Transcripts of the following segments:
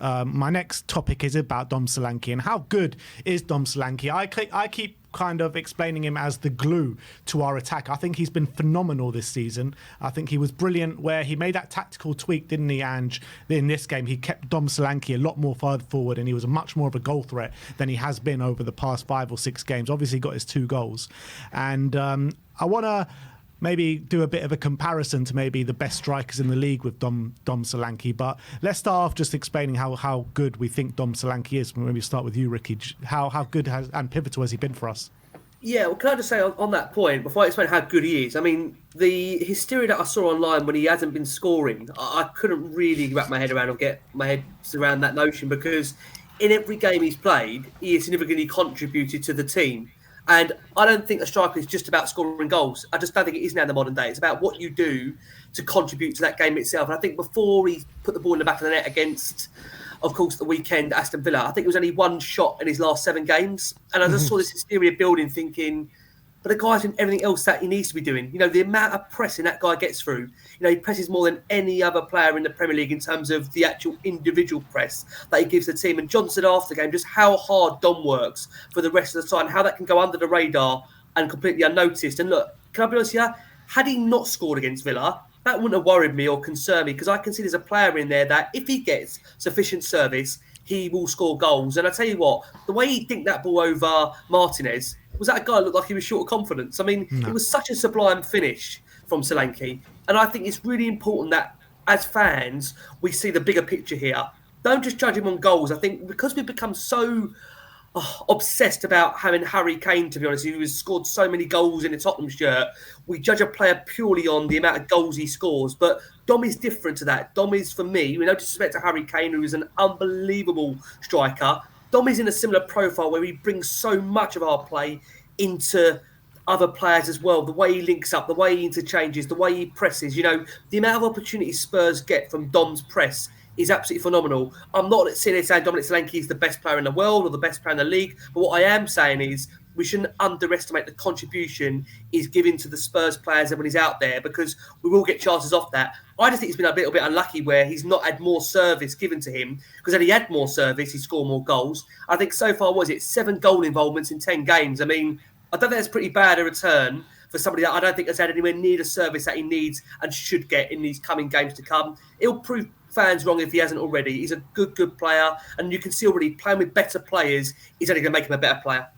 My next topic is about Dom Solanke and how good is Dom Solanke. I keep kind of explaining him as the glue to our attack. I think he's been phenomenal this season. I think he was brilliant where he made that tactical tweak, didn't he, Ange? In this game, he kept Dom Solanke a lot more further forward and he was much more of a goal threat than he has been over the past 5 or 6 games. Obviously, he got his 2 goals. And I want to maybe do a bit of a comparison to maybe the best strikers in the league with Dom Solanke. But let's start off just explaining how good we think Dom Solanke is. Maybe start with you, Ricky. How good and pivotal has he been for us? Yeah, well, can I just say on that point, before I explain how good he is, I mean, the hysteria that I saw online when he hasn't been scoring, I couldn't really wrap my head around or get my head around that notion, because in every game he's played, he has significantly contributed to the team. And I don't think a striker is just about scoring goals. I just don't think it is now in the modern day. It's about what you do to contribute to that game itself. And I think before he put the ball in the back of the net against, of course, the weekend, Aston Villa, I think it was only 1 shot in his last 7 games. And I just saw this hysteria building, thinking, but the guy's doing everything else that he needs to be doing. You know, the amount of pressing that guy gets through. You know, he presses more than any other player in the Premier League in terms of the actual individual press that he gives the team. And John said after the game just how hard Dom works for the rest of the side and how that can go under the radar and completely unnoticed. And look, can I be honest here? Had he not scored against Villa, that wouldn't have worried me or concerned me, because I can see there's a player in there that if he gets sufficient service, he will score goals. And I tell you what, the way he dinked that ball over Martinez, was that a guy who looked like he was short of confidence? I mean, It was such a sublime finish from Solanke. And I think it's really important that as fans, we see the bigger picture here. Don't just judge him on goals. I think because we've become so obsessed about having Harry Kane, to be honest, who has scored so many goals in a Tottenham shirt, we judge a player purely on the amount of goals he scores. But Dom is different to that. Dom is, for me, with no disrespect to Harry Kane, who is an unbelievable striker, Dom is in a similar profile where he brings so much of our play into other players as well. The way he links up, the way he interchanges, the way he presses. You know, the amount of opportunities Spurs get from Dom's press is absolutely phenomenal. I'm not saying Dominic Solanke is the best player in the world or the best player in the league, but what I am saying is we shouldn't underestimate the contribution he's giving to the Spurs players when he's out there, because we will get chances off that. I just think he's been a little bit unlucky where he's not had more service given to him, because had he had more service, he'd score more goals. I think so far, 7 goal involvements in 10 games? I mean, I don't think that's pretty bad a return for somebody that I don't think has had anywhere near the service that he needs and should get in these coming games to come. It'll prove fans wrong if he hasn't already. He's a good player, and you can see already playing with better players is only going to make him a better player.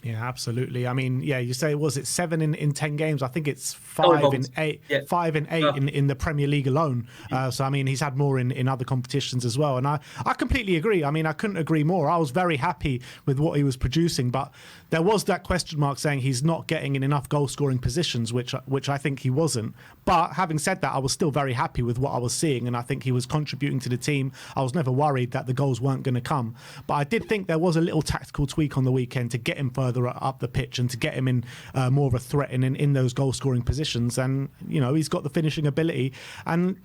Yeah, absolutely. I mean, yeah, you say, was it 7 in 10 games? I think it's 5 in 8, yeah. 5 in 8 in the Premier League alone. So, I mean, he's had more in other competitions as well. And I completely agree. I mean, I couldn't agree more. I was very happy with what he was producing, but there was that question mark saying he's not getting in enough goal-scoring positions, which I think he wasn't. But having said that, I was still very happy with what I was seeing, and I think he was contributing to the team. I was never worried that the goals weren't going to come. But I did think there was a little tactical tweak on the weekend to get him further up the pitch and to get him in more of a threat in those goal-scoring positions. And, you know, he's got the finishing ability. And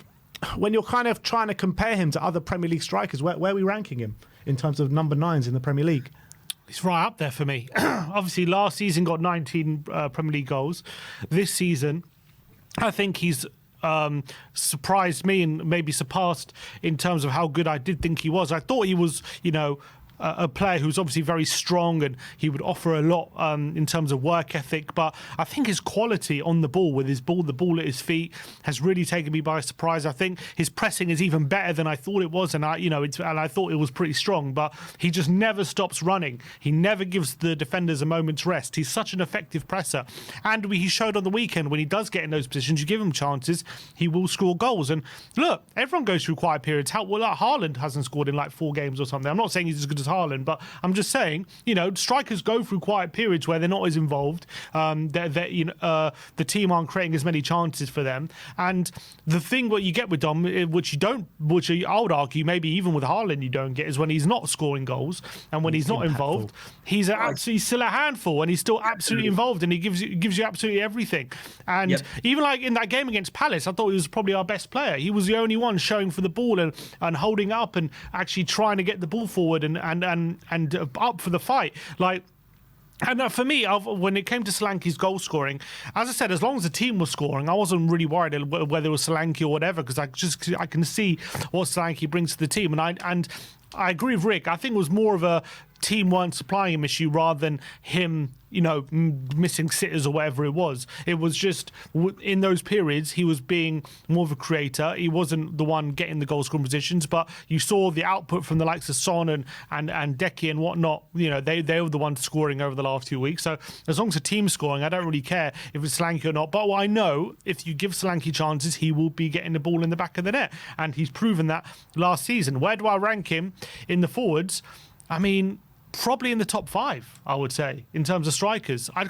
when you're kind of trying to compare him to other Premier League strikers, where are we ranking him in terms of number 9s in the Premier League? He's right up there for me. Obviously, last season got 19 Premier League goals. This season, I think he's surprised me and maybe surpassed in terms of how good I did think he was. I thought he was, you know, a player who's obviously very strong and he would offer a lot in terms of work ethic, but I think his quality on the ball, with the ball at his feet, has really taken me by surprise. I think his pressing is even better than I thought it was, and I thought it was pretty strong, but he just never stops running. He never gives the defenders a moment's rest. He's such an effective presser, and he showed on the weekend when he does get in those positions, you give him chances, he will score goals. And look, everyone goes through quiet periods. Haaland hasn't scored in like 4 games or something. I'm not saying he's as good as Haaland, but I'm just saying, you know, strikers go through quiet periods where they're not as involved. The team aren't creating as many chances for them. And the thing what you get with Dom, which I would argue maybe even with Haaland you don't get, is when he's not scoring goals and when he's not involved, he's still a handful, and he's still absolutely involved, and he gives you absolutely everything. And even like in that game against Palace, I thought he was probably our best player. He was the only one showing for the ball and holding up and actually trying to get the ball forward and up for the fight. Like, And for me, when it came to Solanke's goal scoring, as I said, as long as the team was scoring, I wasn't really worried whether it was Solanke or whatever, because I can see what Solanke brings to the team. And I agree with Rick. I think it was more of a team weren't supplying him issue rather than him, missing sitters or whatever it was. It was just in those periods he was being more of a creator. He wasn't the one getting the goal scoring positions, but you saw the output from the likes of Son and Deki and whatnot. They were the ones scoring over the last 2 weeks. So as long as the team's scoring, I don't really care if it's Solanke or not. But I know if you give Solanke chances, he will be getting the ball in the back of the net, and he's proven that last season. Where do I rank him in the forwards? I mean, probably in the top 5, I would say, in terms of strikers. I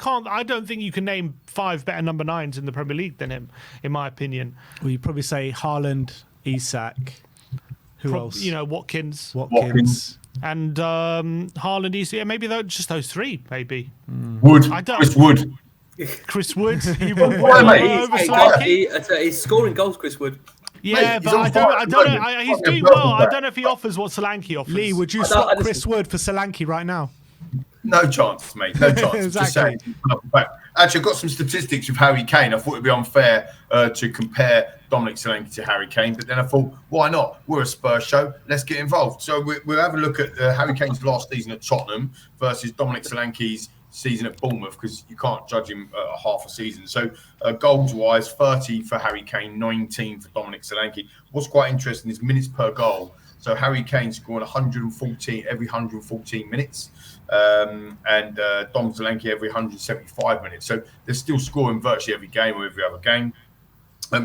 don't think you can name 5 better number 9s in the Premier League than him, in my opinion. Well, you'd probably say Haaland, Isak. Who else? Watkins. And Haaland, Isak. Yeah, maybe just those 3, maybe. Chris Wood. Chris Wood. He's scoring goals, Chris Wood. Yeah, mate, but I don't know. He's doing well. I don't know if he offers what Solanke offers. Lee, would you swap Chris Wood for Solanke right now? No chance, mate. No chance. Exactly. Just saying. Actually, I've got some statistics with Harry Kane. I thought it'd be unfair to compare Dominic Solanke to Harry Kane, but then I thought, why not? We're a Spurs show. Let's get involved. So we'll have a look at Harry Kane's last season at Tottenham versus Dominic Solanke's season at Bournemouth, because you can't judge him half a season. So goals-wise, 30 for Harry Kane, 19 for Dominic Solanke. What's quite interesting is minutes per goal. So Harry Kane scoring 114 every 114 minutes, and Dom Solanke every 175 minutes. So they're still scoring virtually every game or every other game.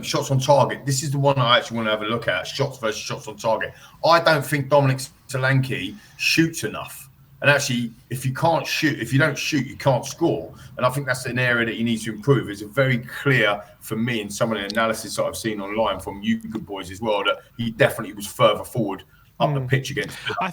Shots on target. This is the one I actually want to have a look at. Shots versus shots on target. I don't think Dominic Solanke shoots enough. And actually, if you don't shoot, you can't score. And I think that's an area that he needs to improve. It's very clear for me in some of the analysis that I've seen online from you good boys as well, that he definitely was further forward up the pitch against. I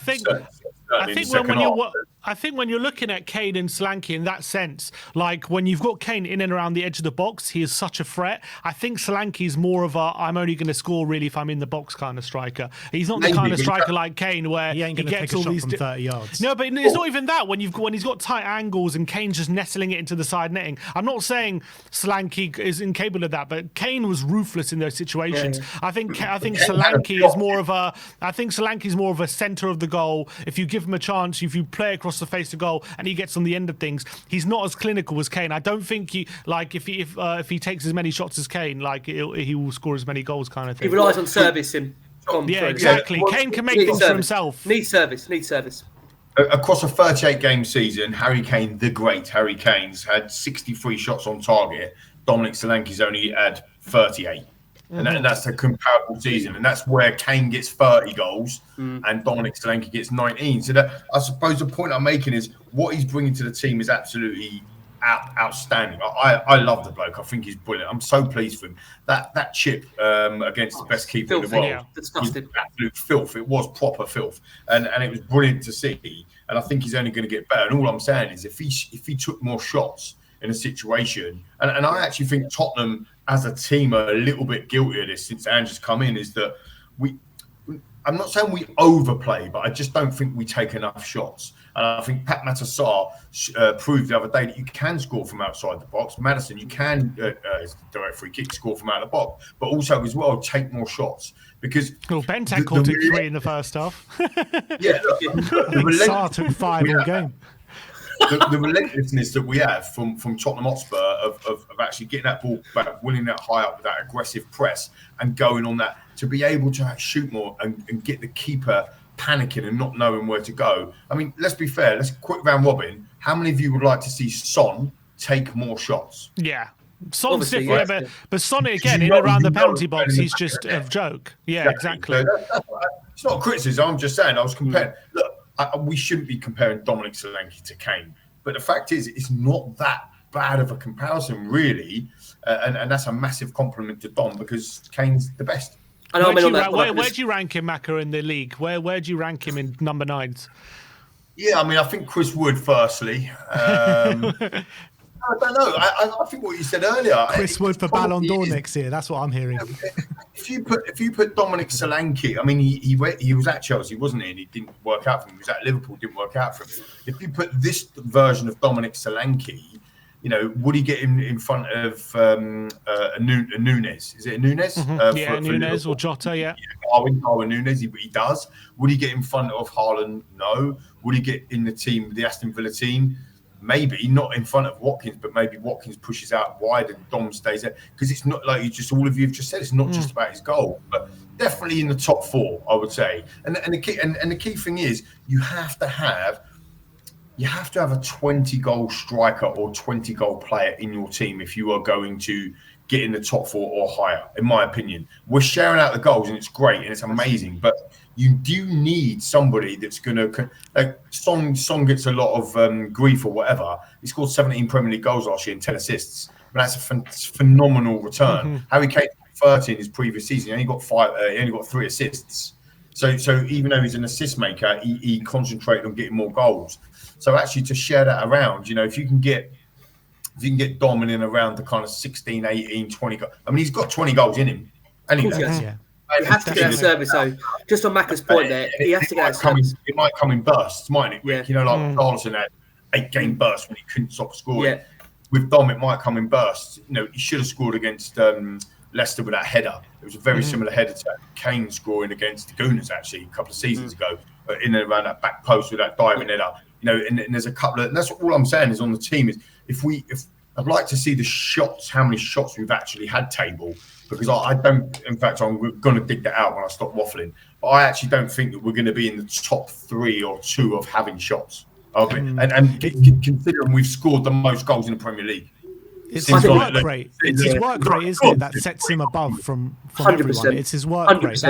think when you're looking at Kane and Solanke in that sense, like when you've got Kane in and around the edge of the box, he is such a threat. I think Solanke is more of a I'm only going to score really if I'm in the box kind of striker. He's not the kind of striker like Kane where he ain't going to take a shot from 30 yards. No, but it's not even that. When he's got tight angles and Kane's just nestling it into the side netting. I'm not saying Solanke is incapable of that, but Kane was ruthless in those situations. Yeah. I think Solanke is more of a. I think Solanke is more of a centre of the goal. If you give him a chance, if you play across the face of goal and he gets on the end of things, he's not as clinical as Kane. I don't think if he takes as many shots as Kane, he will score as many goals, kind of thing. He relies on service. Exactly. Yeah. Kane can make things for himself. Needs service. Across a 38-game season, Harry Kane, the great Harry Kane's had 63 shots on target. Dominic Solanke's only had 38. And that's a comparable season. And that's where Kane gets 30 goals and Dominic Solanke gets 19. So I suppose the point I'm making is what he's bringing to the team is absolutely outstanding. I love the bloke. I think he's brilliant. I'm so pleased for him. That chip against the best keeper in the world was absolute filth. It was proper filth. And it was brilliant to see. And I think he's only going to get better. And all I'm saying is if he took more shots in a situation, and I actually think Tottenham as a team are a little bit guilty of this since Ange's come in, is that I'm not saying we overplay, but I just don't think we take enough shots. And I think Pat Matasar proved the other day that you can score from outside the box. Maddison, you can direct free kick, score from out of the box, but also as well take more shots. Because Bentancur took 3 in the first half. Yeah, Sarr took 5 all game. The relentlessness that we have from Tottenham Hotspur of actually getting that ball back, winning that high up with that aggressive press and going on that, to be able to shoot more and get the keeper panicking and not knowing where to go. I mean, let's be fair. Let's quick round robin. How many of you would like to see Son take more more Yeah. Son's different, but Son again in around the penalty box, he's just a joke. Yeah, exactly. It's not a criticism. I'm just saying I was comparing. Look, we shouldn't be comparing Dominic Solanke to Kane, but the fact is, it's not that bad of a comparison, really, and that's a massive compliment to Dom because Kane's the best. Where do you rank him, Maka, in the league? Where do you rank him in number 9s? Yeah, I mean, I think Chris Wood, firstly. I don't know. I think what you said earlier. Chris Wood for Ballon d'Or next year. That's what I'm hearing. If you put Dominic Solanke, I mean, he was at Chelsea, wasn't he? And he didn't work out for him. He was at Liverpool, didn't work out for him. If you put this version of Dominic Solanke, you know, would he get in front of Nunes? Is it Nunes? Mm-hmm. Nunes or Jota, yeah. Darwin Nunes, he does. Would he get in front of Haaland? No. Would he get in the Aston Villa team? Maybe not in front of Watkins, but maybe Watkins pushes out wide and Dom stays there, because it's not like all of you have just said. It's not just about his goal, but definitely in the top 4, I would say. And the key thing is you have to have a 20 goal striker or 20 goal player in your team if you are going to get in the top 4 or higher. In my opinion, we're sharing out the goals and it's great and it's amazing, but you do need somebody that's going to. Son gets a lot of grief or whatever. He scored 17 Premier League goals last year and 10 assists. But that's a phenomenal return. Mm-hmm. Harry Kane 30 in his previous season. He only got 5. He only got 3 assists. So even though he's an assist maker, he concentrated on getting more goals. So actually, to share that around, you know, if you can get Dom in around the kind of 16, 18, 20 goals. I mean, he's got 20 goals in him. Anyway. Yeah. He has to get a service, though. Just on Macca's point there, he has to get a service. It might come in bursts, mightn't it, Rick? Yeah. You know, like Carlson had 8-game bursts when he couldn't stop scoring. Yeah. With Dom, it might come in bursts. You know, he should have scored against Leicester with that header. It was a very similar header to Kane scoring against the Gooners, actually, a couple of seasons ago, in and around that back post with that diving header. You know, and there's a couple of, and that's all I'm saying is on the team is if I'd like to see the shots, how many shots we've actually had table, because I don't, in fact, I'm going to dig that out when I stop waffling, but I actually don't think that we're going to be in the top 3 or 2 of having shots. And considering we've scored the most goals in the Premier League. It's his work rate. It's his work rate, isn't it, that sets him above from everyone. It's his work rate.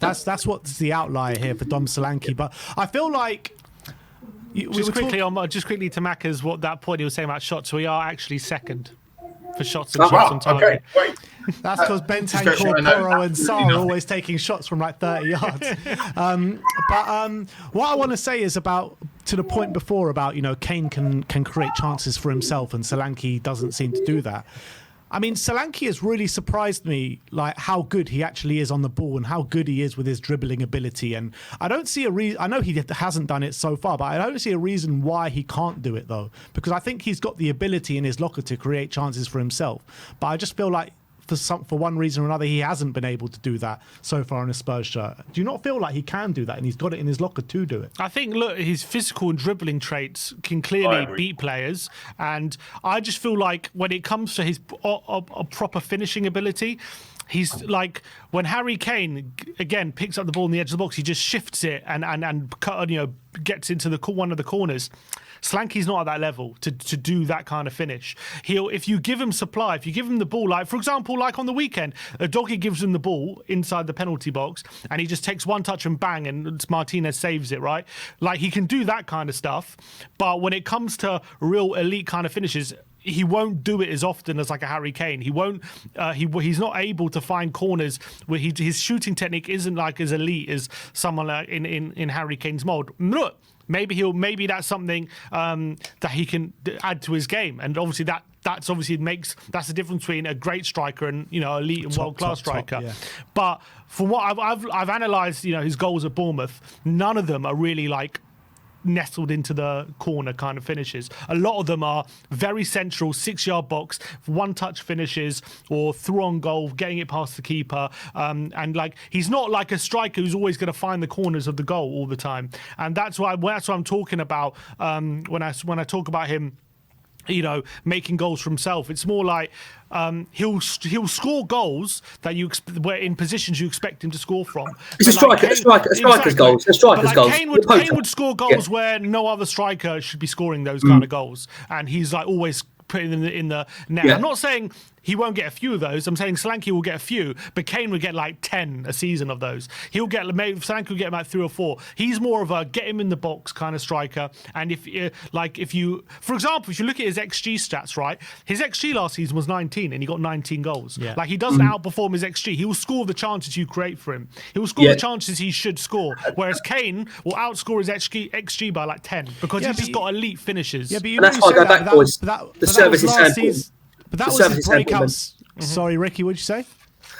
That's what's the outlier here for Dom Solanke. But I feel like just quickly to Macca's what that point he was saying about shots. We are actually second for shots and shots on target. Okay, that's because Bentancur, Porro, and Sarr are always taking shots from like 30 yards. But what I want to say is about to the point before about, you know, Kane can create chances for himself and Solanke doesn't seem to do that. I mean, Solanke has really surprised me, like how good he actually is on the ball and how good he is with his dribbling ability. And I don't see a reason. I know he hasn't done it so far, but I don't see a reason why he can't do it though, because I think he's got the ability in his locker to create chances for himself. But I just feel like for one reason or another, he hasn't been able to do that so far in a Spurs shirt. Do you not feel like he can do that and he's got it in his locker to do it? I think, look, his physical and dribbling traits can clearly beat players. And I just feel like when it comes to his a proper finishing ability, he's like when Harry Kane again picks up the ball in the edge of the box, he just shifts it and gets into one of the corners. Solanke's not at that level to do that kind of finish. If you give him supply, if you give him the ball, like for example, like on the weekend, Udogie gives him the ball inside the penalty box and he just takes one touch and bang, and Martinez saves it, right? Like he can do that kind of stuff, but when it comes to real elite kind of finishes, he won't do it as often as like a Harry Kane. He won't. He's not able to find corners where his shooting technique isn't like as elite as someone like in Harry Kane's mold. Look, maybe that's something that he can add to his game, and obviously that's the difference between a great striker and, you know, elite and world class striker. Yeah. But from what I've analysed, you know, his goals at Bournemouth, none of them are really like nestled into the corner kind of finishes. A lot of them are very central 6-yard box, one touch finishes or through on goal, getting it past the keeper, and like he's not like a striker who's always going to find the corners of the goal all the time. And that's what I'm talking about when I talk about him, you know, making goals for himself. It's more like he'll score goals that where in positions you expect him to score from. It's a striker's goals. A striker's goals. Kane would score goals where no other striker should be scoring those kind of goals, and he's like always putting them in the net. Yeah. I'm not saying he won't get a few of those. I'm saying Solanke will get a few, but Kane would get like 10 a season of those. Solanke will get about 3 or 4. He's more of a get him in the box kind of striker. And if you, for example, if you look at his XG stats, right, his XG last season was 19 and he got 19 goals. Yeah. Like, he doesn't outperform his XG. He will score the chances you create for him. He will score the chances he should score. Whereas Kane will outscore his XG by like 10 because he's just got elite finishes. Yeah, but you that's why I go back towards the service is so important. But that was his breakouts. Sorry, Ricky, what did you say?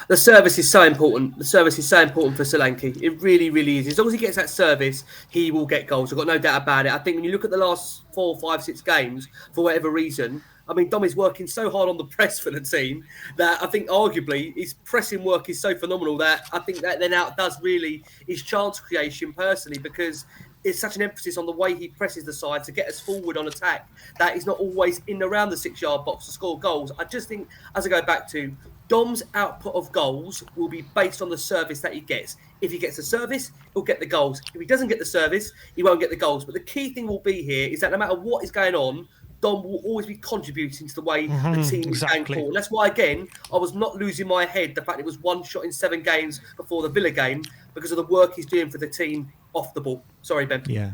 The service is so important. The service is so important for Solanke. It really, really is. As long as he gets that service, he will get goals. I've got no doubt about it. I think when you look at the last 4, 5, 6 games, for whatever reason, I mean, Dom is working so hard on the press for the team that I think arguably his pressing work is so phenomenal that I think that then outdoes really his chance creation personally, because it's such an emphasis on the way he presses the side to get us forward on attack that he's not always in around the 6-yard box to score goals. I just think, as I go back to, Dom's output of goals will be based on the service that he gets. If he gets the service, he'll get the goals. If he doesn't get the service, he won't get the goals. But the key thing will be here is that no matter what is going on, Dom will always be contributing to the way the team is going forward. That's why, again, I was not losing my head the fact it was 1 shot in 7 games before the Villa game because of the work he's doing for the team off the ball. Sorry, Ben. Yeah.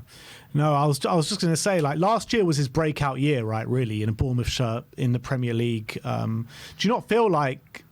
No, I was just going to say, like, last year was his breakout year, right, really, in a Bournemouth shirt in the Premier League. Do you not feel like,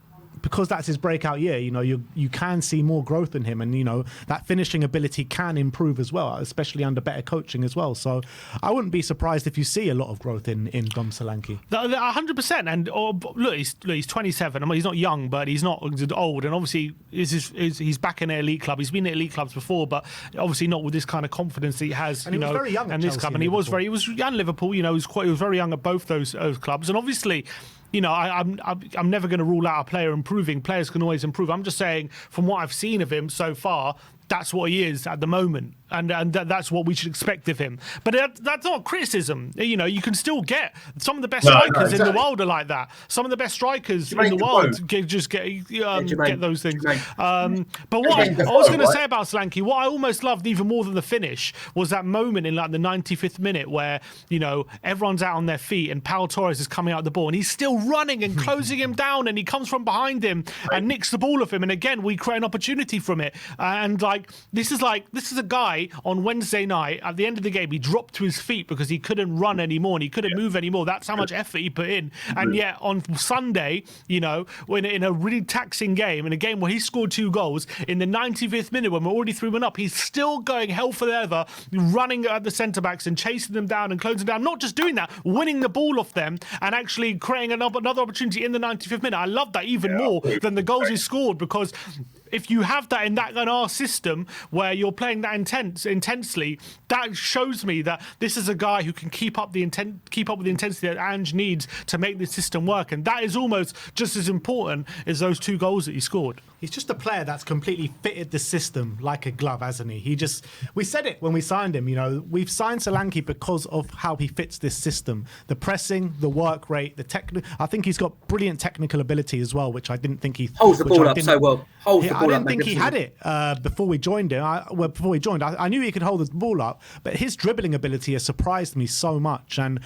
because that's his breakout year, you know, you can see more growth in him, and, you know, that finishing ability can improve as well, especially under better coaching as well. So I wouldn't be surprised if you see a lot of growth in Dom Solanke. 100%. And look, he's 27. I mean, he's not young, but he's not old. And obviously, he's back in an elite club. He's been at elite clubs before, but obviously not with this kind of confidence that he has. And he was very young at this club. And he was young at Liverpool. You know, he was very young at both those clubs. And obviously, you know, I'm never going to rule out a player improving. Players can always improve. I'm just saying, from what I've seen of him so far, that's what he is at the moment, and that's what we should expect of him. But that's not criticism. You know, you can still get some of the best strikers in the world are like that. Some of the best strikers in the world get those things. But what I was going to say about Solanke, what I almost loved even more than the finish was that moment in like the 95th minute where, you know, everyone's out on their feet and Pau Torres is coming out the ball and he's still running and closing him down, and he comes from behind him and nicks the ball off him, and again we create an opportunity from it. And this is a guy on Wednesday night at the end of the game, he dropped to his feet because he couldn't run anymore and he couldn't move anymore. That's how much effort he put in. And yet on Sunday, you know, when in a really taxing game, in a game where he scored 2 goals in the 95th minute when we're already 3-1 up, he's still going hell for leather, running at the centre backs and chasing them down and closing them down. Not just doing that, winning the ball off them and actually creating another opportunity in the 95th minute. I love that even more than the goals he scored, because if you have that in our system where you're playing that intensely, that shows me that this is a guy who can keep up with the intensity that Ange needs to make the system work, and that is almost just as important as those 2 goals that he scored. He's just a player that's completely fitted the system like a glove, hasn't he? We said it when we signed him, you know, we've signed Solanke because of how he fits this system. The pressing, the work rate, I think he's got brilliant technical ability as well, which I didn't think he holds the ball up so well. I didn't think he had it before we joined him. I knew he could hold the ball up, but his dribbling ability has surprised me so much. And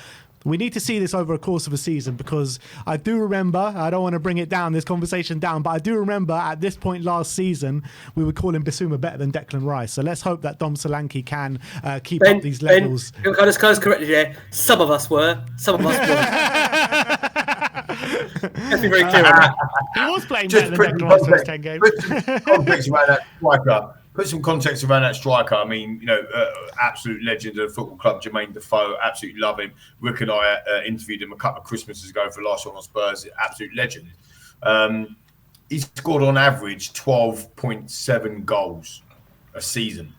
we need to see this over a course of a season, because I do remember, I don't want to bring this conversation down, but I do remember at this point last season, we were calling Bissouma better than Declan Rice. So let's hope that Dom Solanke can keep up these levels. Can I just correct you there? Some of us were. Let's be very clear on that. He was playing better than Declan Rice those 10 games. Put some context around that striker. I mean, you know, absolute legend of the football club, Jermaine Defoe. Absolutely love him. Rick and I interviewed him a couple of Christmases ago for Last One on Spurs. Absolute legend. He's scored on average 12.7 goals a season.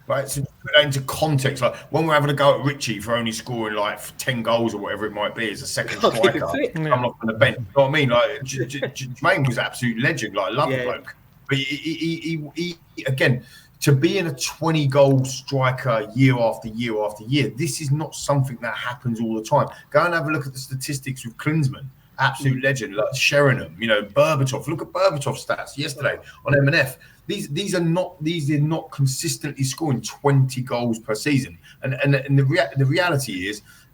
Right, so put that into context. Like when we're having a go at Richie for only scoring like 10 goals or whatever it might be as a second striker, I'm not going to bench. You know what I mean? Like Jermaine was an absolute legend. Like, I love the bloke. But he again, to be in a 20-goal striker year after year after year, this is not something that happens all the time. Go and have a look at the statistics with Klinsmann, absolute legend, like Sheringham, you know, Berbatov. Look at Berbatov's stats yesterday on M&F. These are not consistently scoring 20 goals per season. And the reality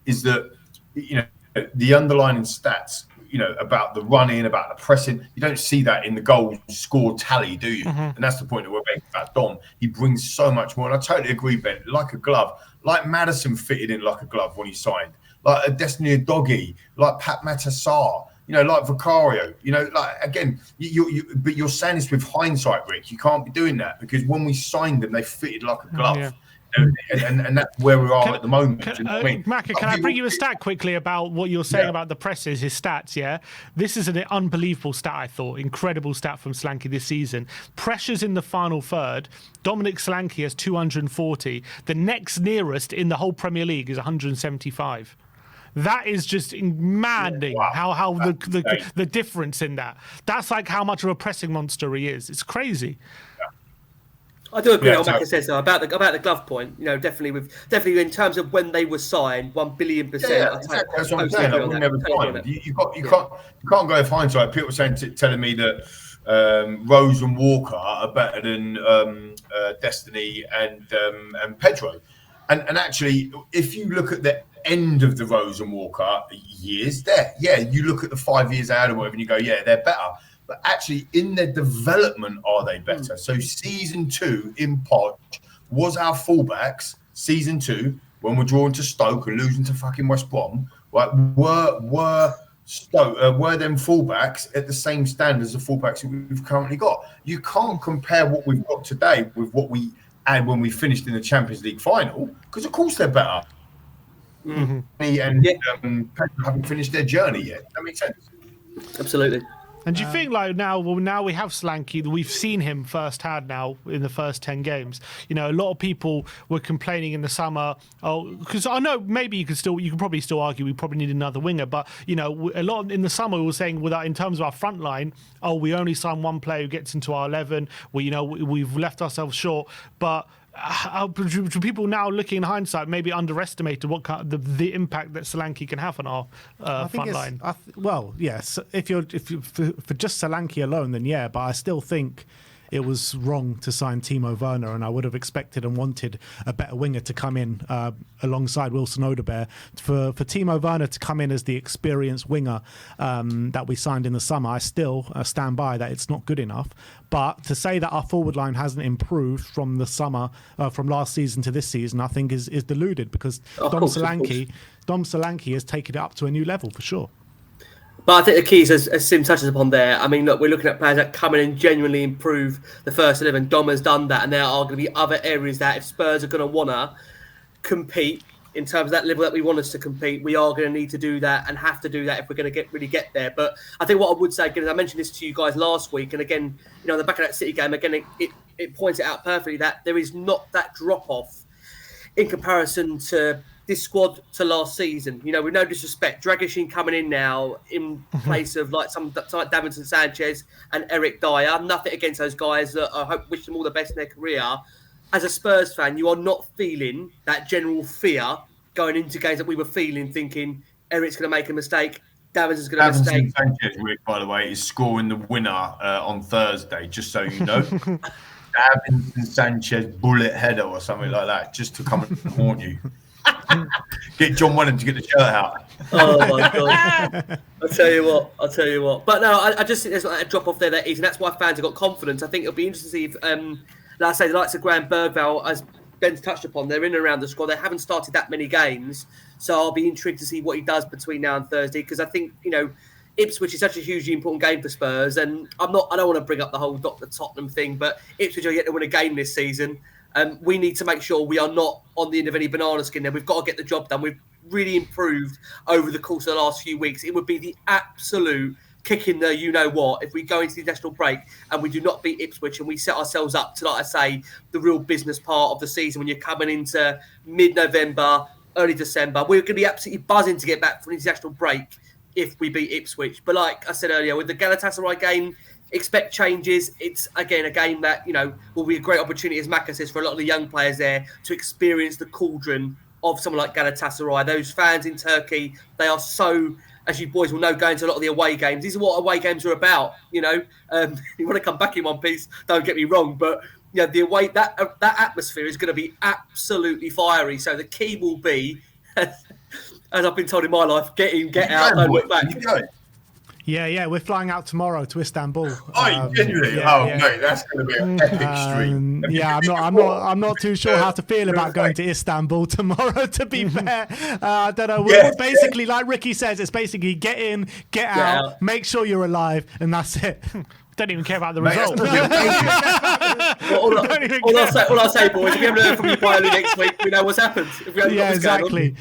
is that, you know, the underlying stats, about the running, about the pressing. You don't see that in the goals scored tally, do you? And that's the point that we're making about Dom. He brings so much more, and I totally agree, Ben. Like a glove, like Maddison fitted in like a glove when he signed, like a Destiny Doggy, like Pat Matassar. Like Vicario, like again, but you're saying this with hindsight, Rick. You can't be doing that because when we signed them, they fitted like a glove. Yeah. And that's where we are at the moment. Macca, can I bring you a stat quickly about what you're saying about the presses, his stats, yeah? This is an unbelievable stat, I thought. Incredible stat from Solanke this season. Pressures in the final third, Dominic Solanke has 240. The next nearest in the whole Premier League is 175. That is just maddening. Wow. How the difference in that. That's like how much of a pressing monster he is. It's crazy. I do agree with what Macca says though, about the glove point. Definitely in terms of when they were signed, 1,000,000,000%. Yeah, exactly. That's what I'm saying. I would never find. You can't go with hindsight. People were telling me that Rose and Walker are better than Destiny and Pedro, and actually, if you look at the end of the Rose and Walker years, you look at the 5 years out or whatever, and you go, they're better. But actually, in their development, are they better? So season 2 in Pod was our fullbacks. Season 2, when we're drawing to Stoke and losing to fucking West Brom, right, were them fullbacks at the same standard as the fullbacks that we've currently got? You can't compare what we've got today with what we had when we finished in the Champions League final, because of course they're better. And haven't finished their journey yet. That makes sense. Absolutely. And do you think now we have Solanke, we've seen him firsthand now in the first 10 games. A lot of people were complaining in the summer, because I know maybe you can probably still argue we probably need another winger, but a lot in the summer we were saying in terms of our front line, we only sign one player who gets into our 11. We've left ourselves short, but people now looking in hindsight maybe underestimated what the impact that Solanke can have on our front line. Yes. If you're for just Solanke alone, then yeah. But I still think it was wrong to sign Timo Werner, and I would have expected and wanted a better winger to come in alongside Wilson Odebear. For Timo Werner to come in as the experienced winger that we signed in the summer, I still stand by that it's not good enough. But to say that our forward line hasn't improved from the summer, from last season to this season, I think is deluded, because Dom Solanke has taken it up to a new level for sure. But I think the key is, as Sim touches upon there, I mean, look, we're looking at players that come in and genuinely improve the first 11. Dom has done that, and there are going to be other areas that if Spurs are going to want to compete in terms of that level that we want us to compete, we are going to need to do that and have to do that if we're going to really get there. But I think what I would say, again, I mentioned this to you guys last week, and again, the back of that City game, again, it points it out perfectly that there is not that drop-off in comparison to this squad to last season. With no disrespect, Dragishin coming in now in place of like Davinson Sanchez and Eric Dyer. Nothing against those guys. I wish them all the best in their career. As a Spurs fan, you are not feeling that general fear going into games that we were feeling, thinking Eric's going to make a mistake, Davinson's going to make a mistake. Sanchez, Rick, by the way, is scoring the winner on Thursday, just so you know. Davinson Sanchez bullet header or something like that, just to come and haunt you. Get John Wenham to get the shirt out. Oh my god! I'll tell you what. But no, I just think there's like a drop off there that is, and that's why fans have got confidence. I think it'll be interesting to see if, like I say, the likes of Graham Bergvall, as Ben's touched upon, they're in and around the squad. They haven't started that many games, so I'll be intrigued to see what he does between now and Thursday, because I think Ipswich is such a hugely important game for Spurs, and I don't want to bring up the whole Dr. Tottenham thing, but Ipswich are yet to win a game this season. We need to make sure we are not on the end of any banana skin there. We've got to get the job done. We've really improved over the course of the last few weeks. It would be the absolute kick in the you-know-what if we go into the national break and we do not beat Ipswich and we set ourselves up to, like I say, the real business part of the season when you're coming into mid-November, early December. We're going to be absolutely buzzing to get back from the international break if we beat Ipswich. But like I said earlier, with the Galatasaray game, expect changes. It's, again, a game that, will be a great opportunity, as Macca says, for a lot of the young players there to experience the cauldron of someone like Galatasaray. Those fans in Turkey, they are so, as you boys will know, going to a lot of the away games. These are what away games are about, You want to come back in one piece, don't get me wrong, but the away, that atmosphere is going to be absolutely fiery. So the key will be, as I've been told in my life, get in, get out, don't look back. Yeah, we're flying out tomorrow to Istanbul. Genuinely? Mate, that's going to be an epic stream. Yeah, I'm not too sure how to feel about going to Istanbul tomorrow. To be fair, I don't know. Basically, like Ricky says, it's basically get in, get out, make sure you're alive, and that's it. Don't even care about the result. All I'll say, boys, if we haven't heard from you by early next week, we know what's happened. Exactly.